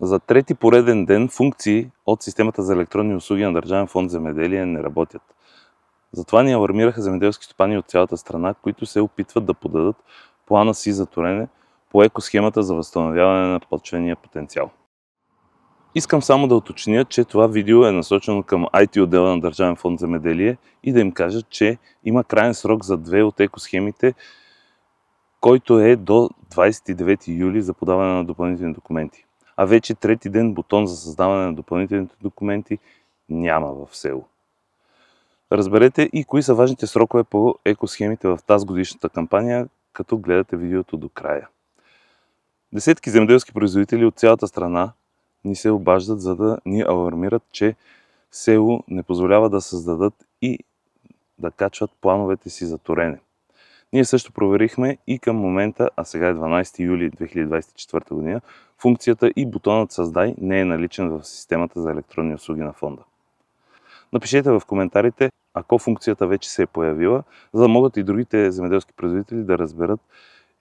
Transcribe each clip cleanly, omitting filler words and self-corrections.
За трети пореден ден функции от системата за електронни услуги на Държавен фонд „Земеделие“ не работят. Затова ни алармираха земеделски стопани от цялата страна, които се опитват да подадат плана си за торене по екосхемата за възстановяване на почвения потенциал. Искам само да уточня, че това видео е насочено към IT отдела на Държавен фонд „Земеделие“ и да им кажа, че има краен срок за две от екосхемите, който е до 29 юли за подаване на допълнителни документи. А вече трети ден бутон за създаване на допълнителните документи няма в село. Разберете и кои са важните срокове по екосхемите в тази годишната кампания, като гледате видеото до края. Десетки земеделски производители от цялата страна ни се обаждат, за да ни алармират, че село не позволява да създадат и да качват плановете си за торене. Ние също проверихме и към момента, а сега е 12 юли 2024 година, функцията и бутонът "Създай" не е наличен в системата за електронни услуги на фонда. Напишете в коментарите, ако функцията вече се е появила, за да могат и другите земеделски производители да разберат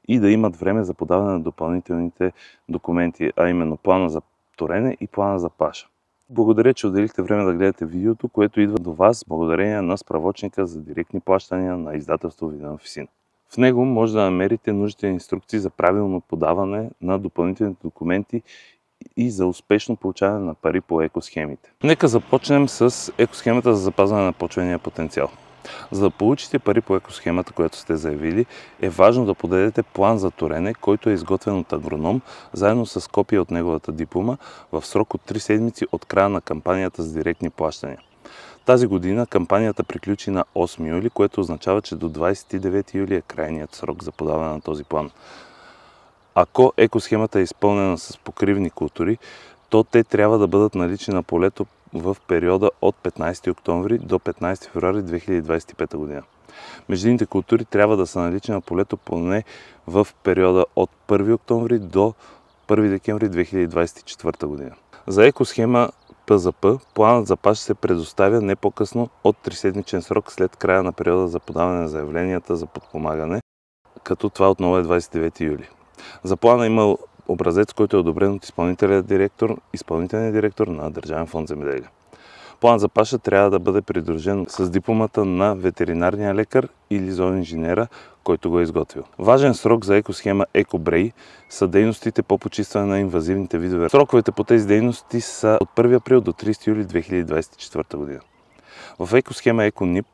и да имат време за подаване на допълнителните документи, а именно плана за торене и плана за паша. Благодаря, че отделихте време да гледате видеото, което идва до вас благодарение на справочника за директни плащания на издателство Виден Офисин. В него може да намерите нужните инструкции за правилно подаване на допълнителните документи и за успешно получаване на пари по екосхемите. Нека започнем с екосхемата за запазване на почвения потенциал. За да получите пари по екосхемата, която сте заявили, е важно да подадете план за торене, който е изготвен от агроном, заедно с копия от неговата диплома, в срок от 3 седмици от края на кампанията с директни плащания. Тази година кампанията приключи на 8 юли, което означава, че до 29 юли е крайният срок за подаване на този план. Ако екосхемата е изпълнена с покривни култури, то те трябва да бъдат налични на полето в периода от 15 октомври до 15 февруари 2025 година. Междинните култури трябва да са налични на полето поне в периода от 1 октомври до 1 декември 2024 година. За екосхема ПЗП планът за паша се предоставя не по-късно от 3-седмичен срок след края на периода за подаване на заявленията за подпомагане, като това отново е 29 юли. За плана има образец, който е одобрен от изпълнителния директор на Държавен фонд „Земеделие". План за паша трябва да бъде придружен с дипломата на ветеринарния лекар или зооинженера, който го е изготвил. Важен срок за екосхема Екобрей са дейностите по почистване на инвазивните видове. Сроковете по тези дейности са от 1 април до 30 юли 2024 година. В екосхема Еконип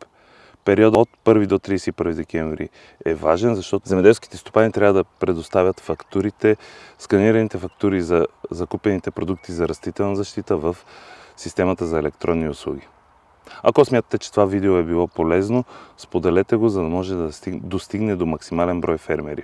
периодът от 1 до 31 декември е важен, защото земеделските стопани трябва да предоставят фактурите, сканираните фактури за закупените продукти за растителна защита в системата за електронни услуги. Ако смятате, че това видео е било полезно, споделете го, за да може да достигне до максимален брой фермери.